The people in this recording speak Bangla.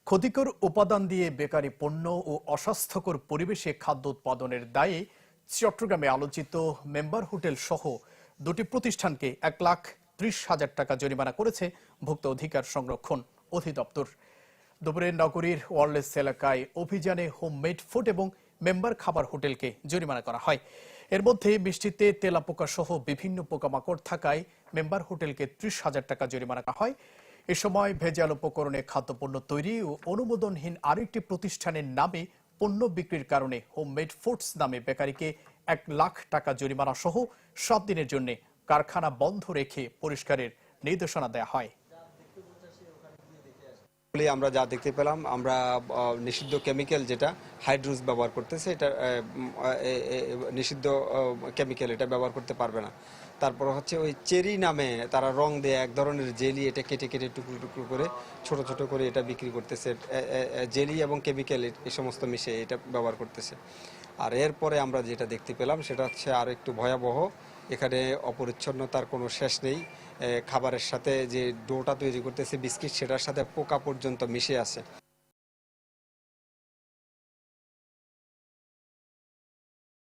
ক্ষতিকর উপাদান দিয়ে বেকারি পণ্য ও অস্বাস্থ্যকর পরিবেশে খাদ্য উৎপাদনের দায়ে চট্টগ্রামে আলোচিত মেম্বার হোটেল সহ দুটি প্রতিষ্ঠানকে 1,30,000 টাকা জরিমানা করেছে ভোক্তা অধিকার সংরক্ষণ অধিদপ্তর। দুপুরে নগরীর ওয়ারলেস এলাকায় অভিযানে হোমমেড ফুড এবং মেম্বার খাবার হোটেলকে জরিমানা করা হয়। এর মধ্যে মিষ্টিতে তেলাপোকা সহ বিভিন্ন পোকামাকড় থাকায় মেম্বার হোটেলকে 30,000 টাকা জরিমানা করা হয়। এ সময় ভেজাল উপকরণে খাদ্যপণ্য তৈরি ও অনুমোদনহীন আরেকটি প্রতিষ্ঠানের নামে পণ্য বিক্রির কারণে হোমমেড ফুডস নামে বেকারিকে 1,00,000 টাকা জরিমানা সহ 7 দিনের জন্য কারখানা বন্ধ রেখে পরিষ্কারের নির্দেশনা দেওয়া হয়। আমরা যা দেখতে পেলাম, আমরা নিষিদ্ধ কেমিক্যাল যেটা হাইড্রোজ ব্যবহার করতেছে, এটা নিষিদ্ধ কেমিক্যাল, এটা ব্যবহার করতে পারবে না। তারপর হচ্ছে ওই চেরি নামে তারা রং দিয়ে এক ধরনের জেলি, এটা কেটে কেটে টুকরো টুকরো করে ছোট ছোট করে এটা বিক্রি করতেছে। জেলি এবং কেমিক্যাল এই সমস্ত মিশে এটা ব্যবহার করতেছে। আর এরপরে আমরা যেটা দেখতে পেলাম সেটা হচ্ছে আর একটু ভয়াবহ। এখানে অপরিচ্ছন্নতার কোনো শেষ নেই। খাবারের সাথে যে ডোটা তৈরি করতেছে বিস্কিট, সেটার সাথে পোকা পর্যন্ত মিশে আছে।